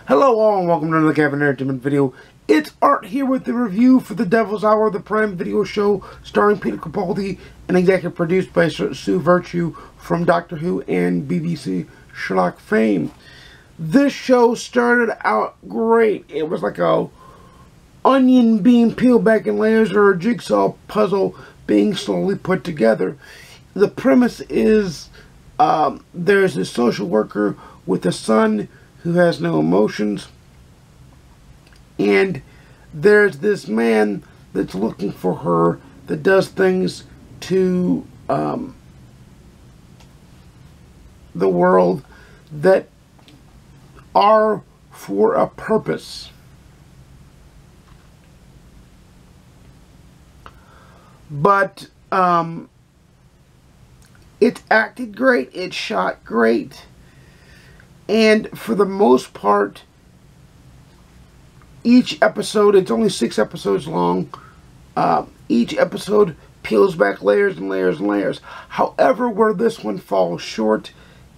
Hello all and welcome to another Kevin Entertainment video. It's Art here with the review for The Devil's Hour, the Prime Video show starring Peter Capaldi and executive produced by Sue Virtue from Doctor Who and BBC Sherlock fame. This show started out great. It was like a onion being peeled back in layers or a jigsaw puzzle being slowly put together. The premise is there's a social worker with a son who has no emotions, and there's this man that's looking for her that does things to the world that are for a purpose. But it's acted great, it's shot great. And for the most part, each episode, it's only 6 episodes long, each episode peels back layers and layers and layers. However, where this one falls short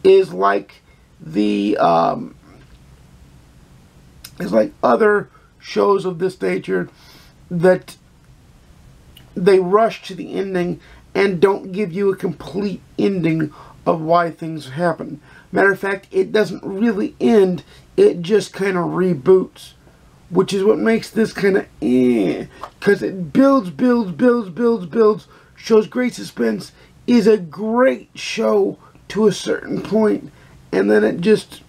is like the, is like other shows of this nature that they rush to the ending and don't give you a complete ending of why things happen. Matter of fact, it doesn't really end, it just kind of reboots, which is what makes this kind of because it builds, shows great suspense, is a great show to a certain point, and then it just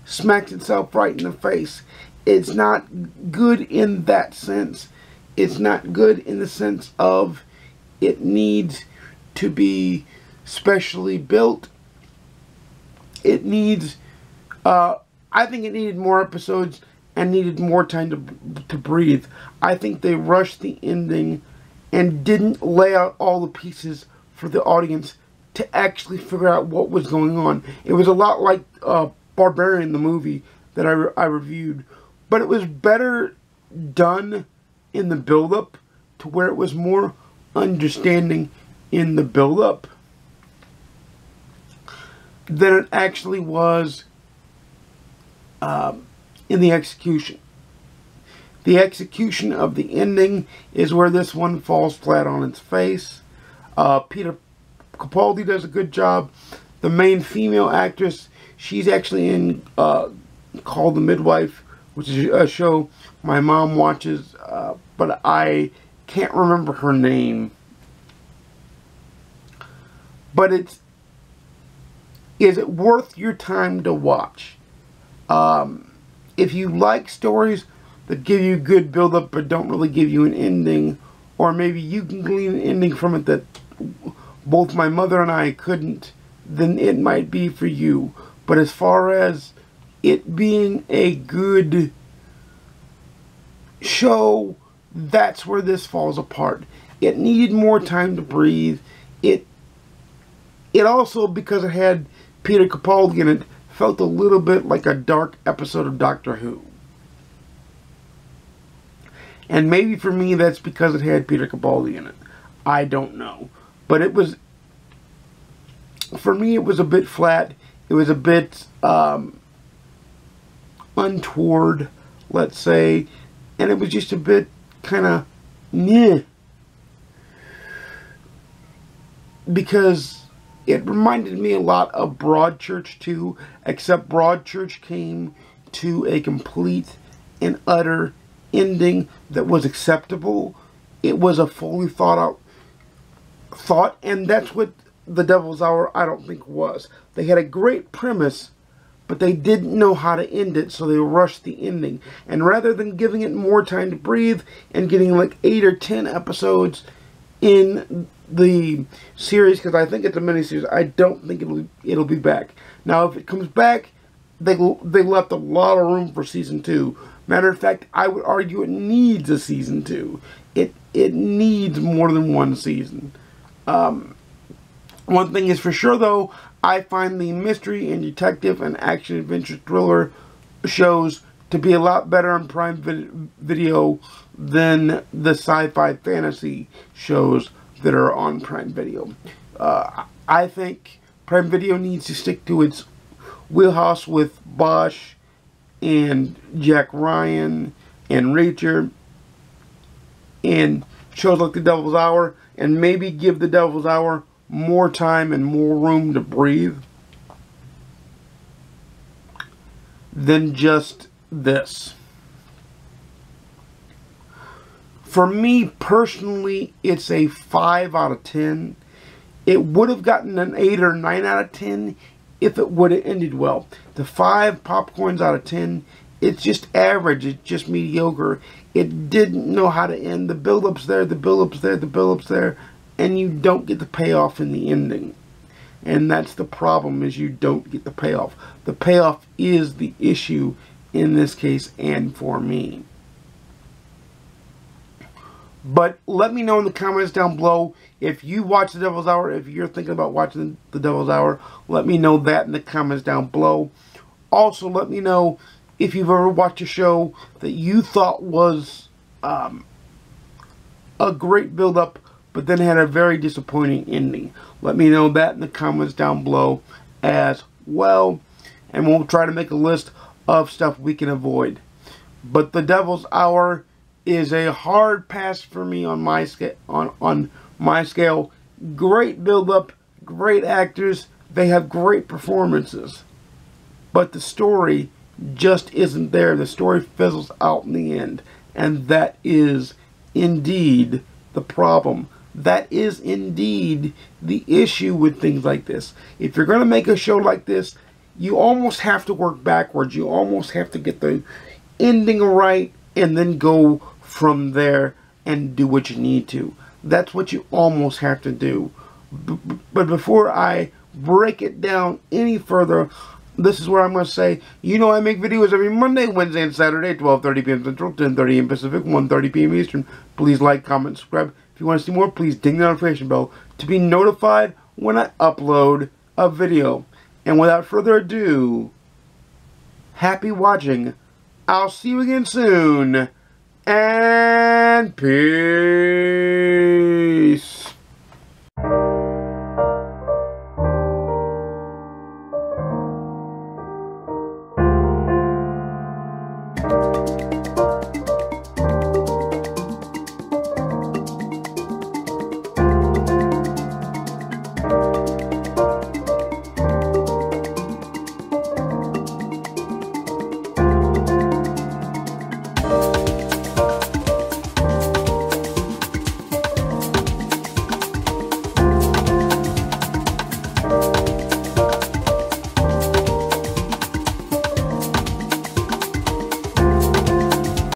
smacks itself right in the face. It's not good in that sense. It's not good in the sense of it needs to be specially built. It needs, I think it needed more episodes and needed more time to breathe. I think they rushed the ending and didn't lay out all the pieces for the audience to actually figure out what was going on. It was a lot like Barbarian, the movie that I reviewed, but it was better done in the build-up to where it was more understanding in the build-up than it actually was in the execution. The execution of the ending is where this one falls flat on its face. Peter Capaldi does a good job. The main female actress, she's actually in Called the Midwife, which is a show my mom watches, but I can't remember her name. But is it worth your time to watch? If you like stories that give you good build-up but don't really give you an ending, or maybe you can glean an ending from it that both my mother and I couldn't, then it might be for you. But as far as it being a good show, that's where this falls apart. It needed more time to breathe. It also, because it had Peter Capaldi in it, felt a little bit like a dark episode of Doctor Who. And maybe for me that's because it had Peter Capaldi in it. I don't know. But it was, for me it was a bit flat. It was a bit untoward, let's say. And it was just a bit kind of meh. Because it reminded me a lot of Broadchurch too, except Broadchurch came to a complete and utter ending that was acceptable. It was a fully thought out, and that's what The Devil's Hour I don't think was. They had a great premise, but they didn't know how to end it, so they rushed the ending. And rather than giving it more time to breathe and getting like 8 or 10 episodes in the series, because I think it's a miniseries, I don't think it'll be back. Now, if it comes back, they left a lot of room for season 2. Matter of fact, I would argue it needs a season 2. It needs more than one season. One thing is for sure, though, I find the mystery and detective and action adventure thriller shows to be a lot better on Prime Video than the sci-fi fantasy shows that are on Prime Video. I think Prime Video needs to stick to its wheelhouse with Bosch and Jack Ryan and Reacher and shows like The Devil's Hour, and maybe give The Devil's Hour more time and more room to breathe than just this. For me personally, it's a 5 out of 10. It would have gotten an 8 or 9 out of 10 if it would have ended well. The 5 popcorns out of 10, it's just average. It's just mediocre. It didn't know how to end. The build-up's there, the build-up's there, the build-up's there, and you don't get the payoff in the ending. And that's the problem, is you don't get the payoff. The payoff is the issue in this case and for me. But let me know in the comments down below if you watch The Devil's Hour, if you're thinking about watching The Devil's Hour. Let me know that in the comments down below. Also, let me know if you've ever watched a show that you thought was a great build-up, but then had a very disappointing ending. Let me know that in the comments down below as well. And we'll try to make a list of stuff we can avoid. But The Devil's Hour is a hard pass for me on my scale. Great build-up, great actors, they have great performances, but the story just isn't there. The story fizzles out in the end, and that is indeed the problem. That is indeed the issue with things like this. If you're going to make a show like this, you almost have to work backwards. You almost have to get the ending right and then go from there and do what you need to. That's what you almost have to do. But before I break it down any further, this is where I'm going to say, you know I make videos every Monday, Wednesday, and Saturday, 12:30 p.m. Central, 10:30 a.m. Pacific, 1:30 p.m. Eastern. Please like, comment, subscribe. If you want to see more, please ding the notification bell to be notified when I upload a video. And without further ado, happy watching. I'll see you again soon. And peace.